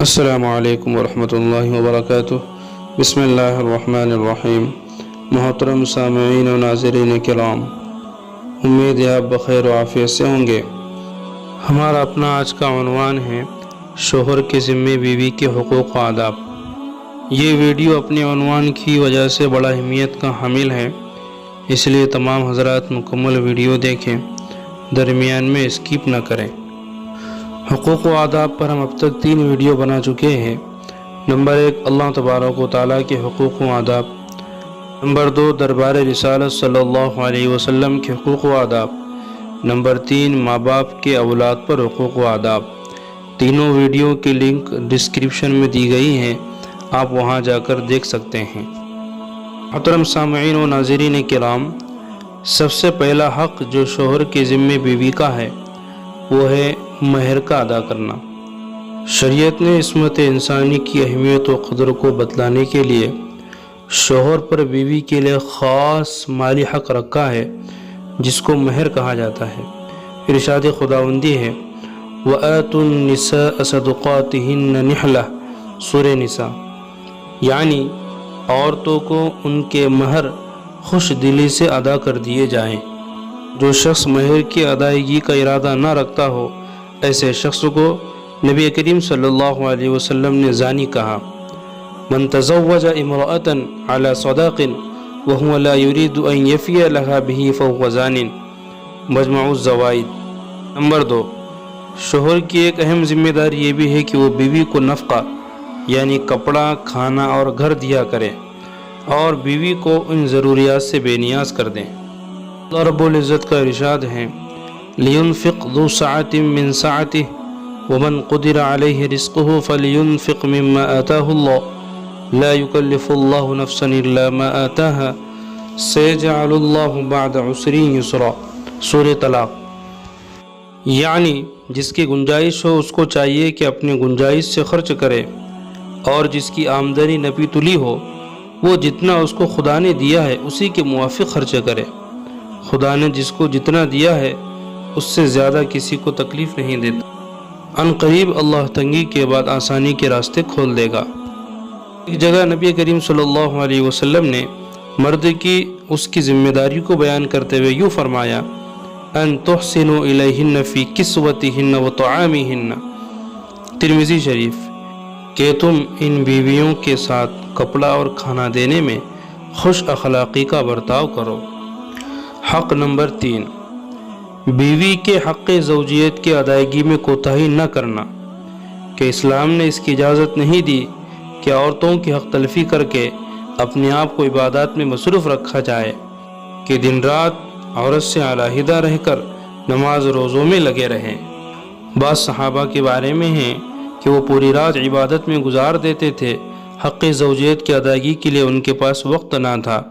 السلام علیکم ورحمۃ اللہ وبرکاتہ۔ بسم اللہ الرحمن الرحیم۔ محترم سامعین و ناظرین کرام، امید ہے آپ بخیر و عافیت سے ہوں گے۔ ہمارا اپنا آج کا عنوان ہے شوہر کے ذمے بیوی کے حقوق و آداب۔ یہ ویڈیو اپنے عنوان کی وجہ سے بڑا اہمیت کا حامل ہے، اس لیے تمام حضرات مکمل ویڈیو دیکھیں، درمیان میں اسکپ نہ کریں۔ حقوق و آداب پر ہم اب تک 3 ویڈیو بنا چکے ہیں۔ نمبر 1 اللہ تبارک و تعالیٰ کے حقوق و آداب۔ نمبر 2 دربار رسالت صلی اللہ علیہ وسلم کے حقوق و آداب۔ نمبر 3 ماں باپ کے اولاد پر حقوق و آداب۔ تینوں ویڈیو کی لنک ڈسکرپشن میں دی گئی ہیں، آپ وہاں جا کر دیکھ سکتے ہیں۔ محترم سامعین و ناظرین کرام، سب سے پہلا حق جو شوہر کے ذمے بیوی کا ہے وہ ہے مہر کا ادا کرنا۔ شریعت نے عصمت انسانی کی اہمیت و قدر کو بتلانے کے لیے شوہر پر بیوی کے لیے خاص مالی حق رکھا ہے، جس کو مہر کہا جاتا ہے۔ ارشاد خداوندی ہے وَآتُوا النِّسَاءَ صَدُقَاتِهِنَّ نِحْلَةً، سورہ نساء، یعنی عورتوں کو ان کے مہر خوش دلی سے ادا کر دیے جائیں۔ جو شخص مہر کی ادائیگی کا ارادہ نہ رکھتا ہو، ایسے شخص کو نبی کریم صلی اللہ علیہ وسلم نے زانی کہا۔ من تزوج امرأة على صداق وهو لا يريد ان يفي لها به فهو زان، مجمع الزوائد۔ نمبر 2 شوہر کی ایک اہم ذمہ داری یہ بھی ہے کہ وہ بیوی کو نفقہ یعنی کپڑا، کھانا اور گھر دیا کرے، اور بیوی کو ان ضروریات سے بے نیاز کر دیں۔ اللہ رب العزت کا ارشاد ہے لِيُنْفِقْ ذُو سَعَةٍ مِّن سَعَتِهِ وَمَنْ قُدِرَ عَلَيْهِ رِزْقُهُ فَلْيُنْفِقْ مِمَّا آتَاهُ اللَّهُ لَا يُكَلِّفُ اللَّهُ نَفْسًا إِلَّا مَا آتَاهَا سَيَجْعَلُ اللَّهُ بَعْدَ عُسْرٍ يُسْرًا، سورہ طلاق۔ یعنی جس کی گنجائش ہو اس کو چاہیے کہ اپنی گنجائش سے خرچ کرے، اور جس کی آمدنی نپی تلی ہو وہ جتنا اس کو خدا نے دیا ہے اسی کے موافق خرچ کرے۔ خدا نے جس کو جتنا دیا ہے اس سے زیادہ کسی کو تکلیف نہیں دیتا۔ ان قریب اللہ تنگی کے بعد آسانی کے راستے کھول دے گا۔ ایک جگہ نبی کریم صلی اللہ علیہ وسلم نے مرد کی اس کی ذمہ داری کو بیان کرتے ہوئے یوں فرمایا ان تحسنوا الیہن فی کسوتہن و طعامہن، ترمذی شریف، کہ تم ان بیویوں کے ساتھ کپڑا اور کھانا دینے میں خوش اخلاقی کا برتاؤ کرو۔ حق نمبر 3 بیوی کے حق زوجیت کی ادائیگی میں کوتاہی نہ کرنا، کہ اسلام نے اس کی اجازت نہیں دی کہ عورتوں کی حق تلفی کر کے اپنے آپ کو عبادات میں مصروف رکھا جائے، کہ دن رات عورت سے علیحدہ رہ کر نماز روزوں میں لگے رہیں۔ بعض صحابہ کے بارے میں ہیں کہ وہ پوری رات عبادت میں گزار دیتے تھے، حق زوجیت کی ادائیگی کے لیے ان کے پاس وقت نہ تھا۔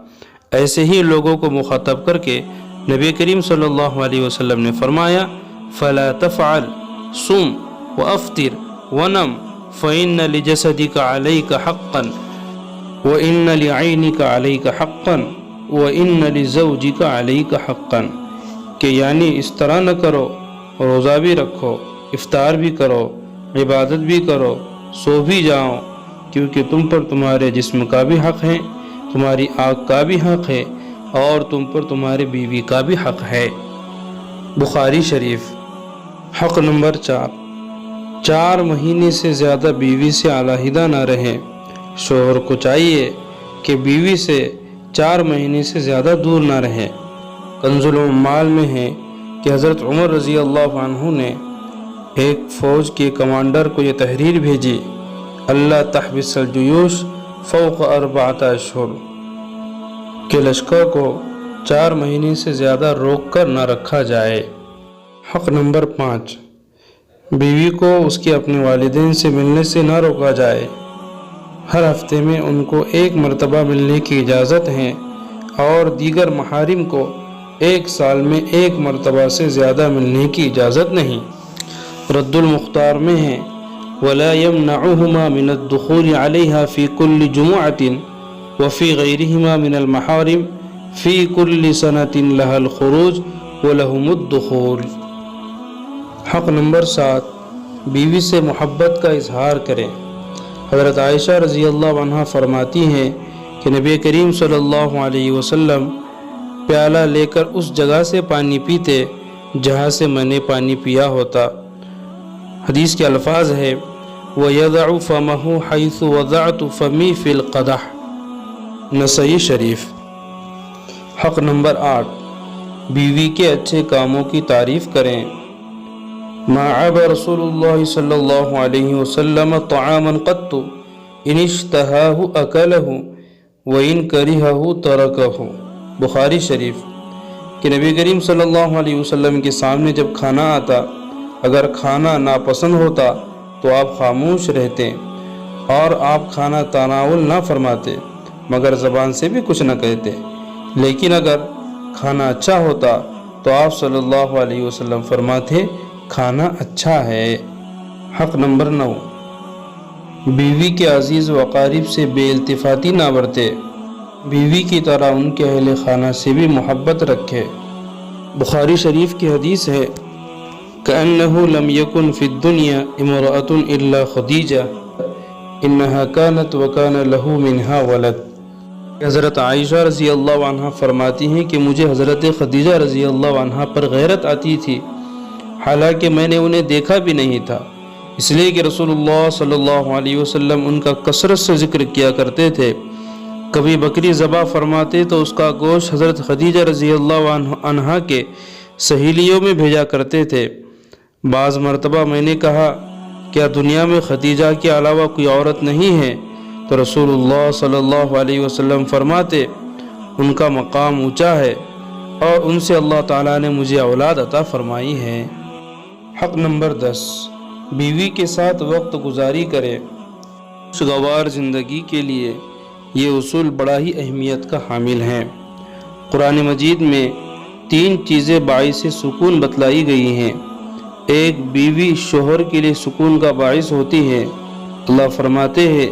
ایسے ہی لوگوں کو مخاطب کر کے نبی کریم صلی اللہ علیہ وسلم نے فرمایا فَلَا تَفْعَلْ صُمْ وَأَفْطِرْ وَنَمْ فَإِنَّ لِجَسَدِكَ عَلَيْكَ حَقًّا وَإِنَّ لِعَيْنِكَ عَلَيْكَ حَقًّا وَإِنَّ لِزَوْجِكَ عَلَيْكَ حَقًّا، کہ یعنی اس طرح نہ کرو، روزہ بھی رکھو، افطار بھی کرو، عبادت بھی کرو، سو بھی جاؤ، کیونکہ تم پر تمہارے جسم کا بھی حق ہے، تمہاری آنکھ کا بھی حق ہے، اور تم پر تمہارے بیوی کا بھی حق ہے، بخاری شریف۔ حق نمبر 4 مہینے سے زیادہ بیوی سے علیحدہ نہ رہیں۔ شوہر کو چاہیے کہ بیوی سے 4 مہینے سے زیادہ دور نہ رہیں۔ کنز العمال میں ہے کہ حضرت عمر رضی اللہ عنہ نے ایک فوج کے کمانڈر کو یہ تحریر بھیجی اللہ تحبس الجیوش فوق 4 اشہر، کہ لشکر کو 4 مہینے سے زیادہ روک کر نہ رکھا جائے۔ حق نمبر 5 بیوی کو اس کے اپنے والدین سے ملنے سے نہ روکا جائے۔ ہر ہفتے میں ان کو 1 مرتبہ ملنے کی اجازت ہے، اور دیگر محارم کو 1 سال میں 1 مرتبہ سے زیادہ ملنے کی اجازت نہیں۔ رد المختار میں ہے وَلَا يَمْنَعُهُمَا مِنَ الدُّخُولِ عَلَيْهَا فِي كُلِّ جُمُعَةٍ وَفِي غَيْرِهِمَا مِنَ الْمَحَارِمِ فِي كُلِّ سَنَةٍ لَهَا الْخُرُوجُ وَلَهُمُ الدُّخُولُ۔ حق نمبر 7 بیوی سے محبت کا اظہار کریں۔ حضرت عائشہ رضی اللہ عنہا فرماتی ہیں کہ نبی کریم صلی اللہ علیہ وسلم پیالہ لے کر اس جگہ سے پانی پیتے جہاں سے میں نے پانی پیا ہوتا۔ حدیث کے الفاظ ہے وَيَضَعُ فَمَهُ حَيْثُ وَضَعْتُ فَمِي فِي الْقَدَحِ، نسائی شریف۔ حق نمبر 8، بیوی کے اچھے کاموں کی تعریف کریں۔ ما عاب رسول اللہ صلی اللہ علیہ وسلم طعاما قط ان اشتہاہ اکلہ وان کرہہ ترکہ، بخاری شریف۔ کہ نبی کریم صلی اللہ علیہ وسلم کے سامنے جب کھانا آتا، اگر کھانا ناپسند ہوتا تو آپ خاموش رہتے اور آپ کھانا تناول نہ فرماتے، مگر زبان سے بھی کچھ نہ کہتے، لیکن اگر کھانا اچھا ہوتا تو آپ صلی اللہ علیہ وسلم فرماتے کھانا اچھا ہے۔ حق نمبر 9، بیوی کے عزیز و اقارب سے بے التفاتی نہ برتے، بیوی کی طرح ان کے اہل خانہ سے بھی محبت رکھے۔ بخاری شریف کی حدیث ہے كأنه لم يكن في الدنيا امرأة إلا خديجة إنها كانت وكان له منها ولد۔ حضرت عائشہ رضی اللہ عنہ فرماتی ہیں کہ مجھے حضرت خدیجہ رضی اللہ عنہ پر غیرت آتی تھی، حالانکہ میں نے انہیں دیکھا بھی نہیں تھا، اس لیے کہ رسول اللہ صلی اللہ علیہ وسلم ان کا کثرت سے ذکر کیا کرتے تھے۔ کبھی بکری ذبح فرماتے تو اس کا گوشت حضرت خدیجہ رضی اللہ عنہ کے سہیلیوں میں بھیجا کرتے تھے۔ بعض مرتبہ میں نے کہا کیا دنیا میں خدیجہ کے علاوہ کوئی عورت نہیں ہے؟ تو رسول اللہ صلی اللہ علیہ وسلم فرماتے ان کا مقام اونچا ہے اور ان سے اللہ تعالیٰ نے مجھے اولاد عطا فرمائی ہے۔ حق نمبر 10، بیوی کے ساتھ وقت گزاری کرے۔ خوشگوار زندگی کے لیے یہ اصول بڑا ہی اہمیت کا حامل ہیں۔ قرآن مجید میں 3 چیزیں باعث سکون بتلائی گئی ہیں۔ ایک، بیوی شوہر کے لیے سکون کا باعث ہوتی ہے۔ اللہ فرماتے ہیں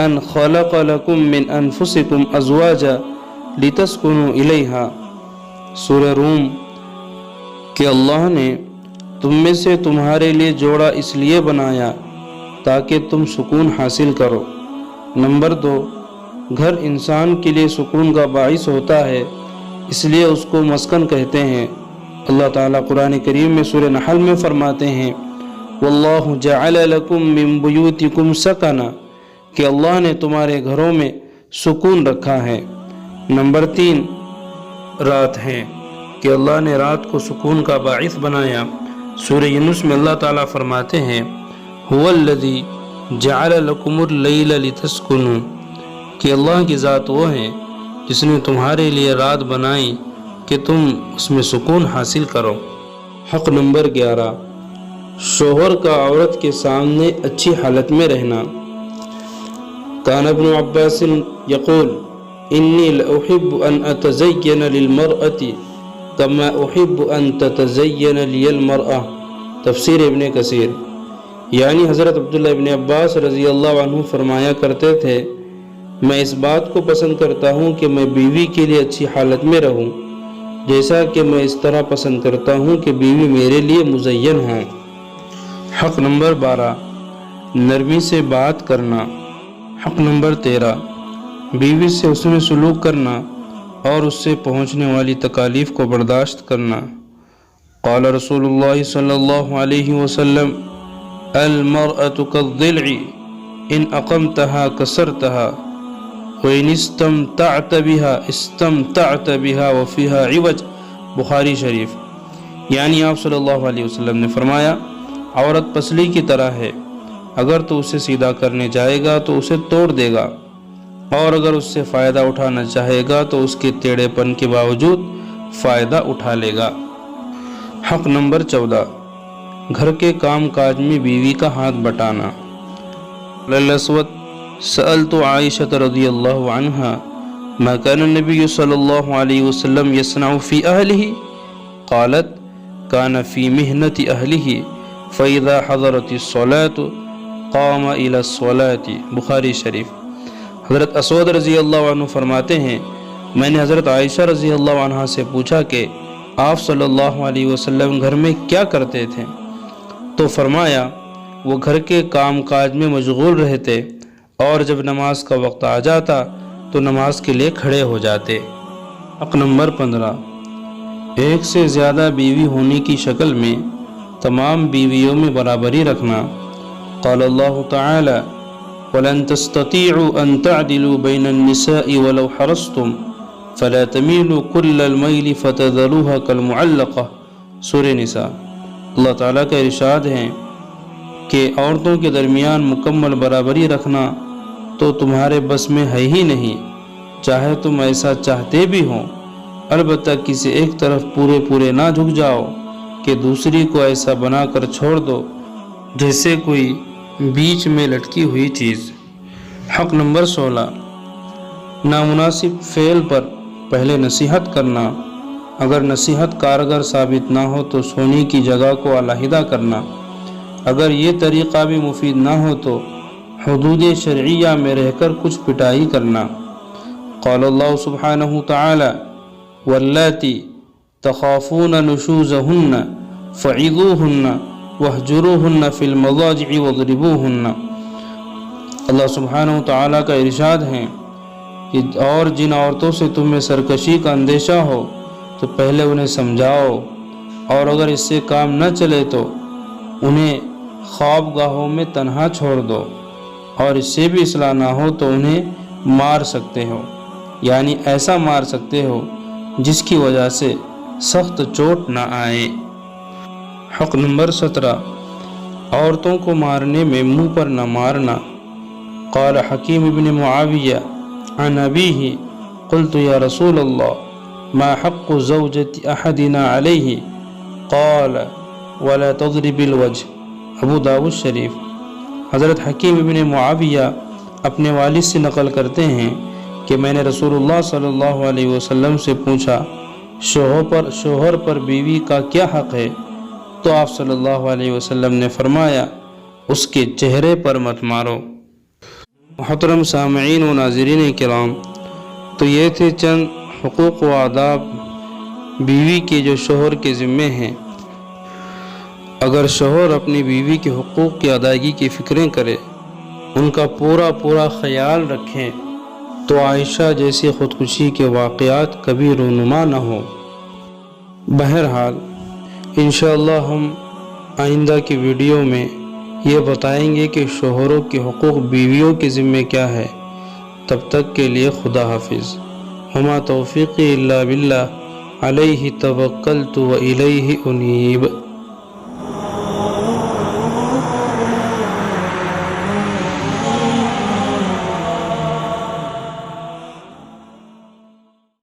ان خلق لکم من انفسکم ازواجا لتسکنوا الیہا، سورہ روم، کہ اللہ نے تم میں سے تمہارے لیے جوڑا اس لیے بنایا تاکہ تم سکون حاصل کرو۔ نمبر 2، گھر انسان کے لیے سکون کا باعث ہوتا ہے، اس لیے اس کو مسکن کہتے ہیں۔ اللہ تعالیٰ قرآن کریم میں سورہ نحل میں فرماتے ہیں واللہ جعل لکم من بیوتکم سکنا، کہ اللہ نے تمہارے گھروں میں سکون رکھا ہے۔ نمبر 3، رات ہے، کہ اللہ نے رات کو سکون کا باعث بنایا۔ سورہ یونس میں اللہ تعالیٰ فرماتے ہیں هو الذی جعل لکم اللیل لتسکنوا، کہ اللہ کی ذات وہ ہے جس نے تمہارے لیے رات بنائی کہ تم اس میں سکون حاصل کرو۔ حق نمبر 11، شوہر کا عورت کے سامنے اچھی حالت میں رہنا۔ کان ابن عباس یقول انی لأحب ان اتزین للمرأة کما احب ان تتزین لی المرأة، تفسیر ابن کثیر۔ یعنی حضرت عبداللہ ابن عباس رضی اللہ عنہ فرمایا کرتے تھے میں اس بات کو پسند کرتا ہوں کہ میں بیوی کے لیے اچھی حالت میں رہوں، جیسا کہ میں اس طرح پسند کرتا ہوں کہ بیوی میرے لیے مزین ہوں۔ حق نمبر 12، نرمی سے بات کرنا۔ حق نمبر 13، بیوی سے حسن سلوک کرنا اور اس سے پہنچنے والی تکالیف کو برداشت کرنا۔ قال رسول اللہ صلی اللہ علیہ وسلم المرأة كالضلع ان اقمتها كسرتها وان استمتعت بها استمتعت بها وفيها عوج، بخاری شریف۔ یعنی آپ صلی اللہ علیہ وسلم نے فرمایا عورت پسلی کی طرح ہے، اگر تو اسے سیدھا کرنے جائے گا تو اسے توڑ دے گا، اور اگر اس سے فائدہ اٹھانا چاہے گا تو اس کے ٹیڑھے پن کے باوجود فائدہ اٹھا لے گا۔ حق نمبر 14، گھر کے کام کاج میں بیوی کا ہاتھ بٹانا۔ الاسود سألت عائشة رضی اللہ عنہا ما كان النبي صلی اللہ علیہ وسلم يصنع في أهله؟ قالت كان في مهنة أهله فإذا حضرت الصلاة قام إلى الصلاة، بخاری شریف۔ حضرت اسود رضی اللہ عنہ فرماتے ہیں میں نے حضرت عائشہ رضی اللہ عنہ سے پوچھا کہ آپ صلی اللہ علیہ وسلم گھر میں کیا کرتے تھے؟ تو فرمایا وہ گھر کے کام کاج میں مشغول رہتے، اور جب نماز کا وقت آ جاتا تو نماز کے لیے کھڑے ہو جاتے۔ حق نمبر 15، ایک سے زیادہ بیوی ہونے کی شکل میں تمام بیویوں میں برابری رکھنا۔ قال اللہ تعالی وَلَن تَسْتَطِيعُوا أَن تَعْدِلُوا بَيْنَ النِّسَاءِ وَلَوْ حَرَصْتُمْ فَلَا تَمِيلُوا كُلَّ الْمَيْلِ فَتَذَرُوهَا كَالْمُعَلَّقَةِ۔ سورہ نساء۔ اللہ تعالیٰ کا ارشاد ہے کہ عورتوں کے درمیان مکمل برابری رکھنا تو تمہارے بس میں ہے ہی نہیں، چاہے تم ایسا چاہتے بھی ہو، البتہ کسی ایک طرف پورے نہ جھک جاؤ کہ دوسری کو ایسا بنا کر چھوڑ دو جیسے کوئی بیچ میں لٹکی ہوئی چیز۔ حق نمبر 16، نامناسب فعل پر پہلے نصیحت کرنا، اگر نصیحت کارگر ثابت نہ ہو تو سونے کی جگہ کو علیحدہ کرنا، اگر یہ طریقہ بھی مفید نہ ہو تو حدود شرعیہ میں رہ کر کچھ پٹائی کرنا۔ قال اللہ سبحانہ تعالی واللاتی تخافون نشوزہن فعظوہن واہجروہن فی المضاجع واضربوہن۔ اللہ سبحانہ تعالی کا ارشاد ہے کہ اور جن عورتوں سے تمہیں سرکشی کا اندیشہ ہو تو پہلے انہیں سمجھاؤ، اور اگر اس سے کام نہ چلے تو انہیں خواب گاہوں میں تنہا چھوڑ دو، اور اس سے بھی اصلاح نہ ہو تو انہیں مار سکتے ہو، یعنی ایسا مار سکتے ہو جس کی وجہ سے سخت چوٹ نہ آئے۔ حق نمبر 17، عورتوں کو مارنے میں منہ پر نہ مارنا۔ قال حکیم بن معاویہ عن ابیہ قلت یا رسول اللہ ما حق زوجۃ احدنا علیہ قال ولا تضرب الوجه۔ ابو داؤد شریف۔ حضرت حکیم ابن معاویہ اپنے والد سے نقل کرتے ہیں کہ میں نے رسول اللہ صلی اللہ علیہ وسلم سے پوچھا شوہر پر بیوی کا کیا حق ہے؟ تو آپ صلی اللہ علیہ وسلم نے فرمایا اس کے چہرے پر مت مارو۔ محترم سامعین و ناظرین کرام، تو یہ تھے چند حقوق و آداب بیوی کے جو شوہر کے ذمے ہیں۔ اگر شوہر اپنی بیوی کے حقوق کی ادائیگی کی فکریں کرے، ان کا پورا خیال رکھیں تو عائشہ جیسی خودکشی کے واقعات کبھی رونما نہ ہو۔ بہرحال انشاءاللہ ہم آئندہ کی ویڈیو میں یہ بتائیں گے کہ شوہروں کے حقوق بیویوں کے ذمے کیا ہے۔ تب تک کے لیے خدا حافظ۔ وما توفیقی الا باللہ علیہ توکلت و الیہ انیب۔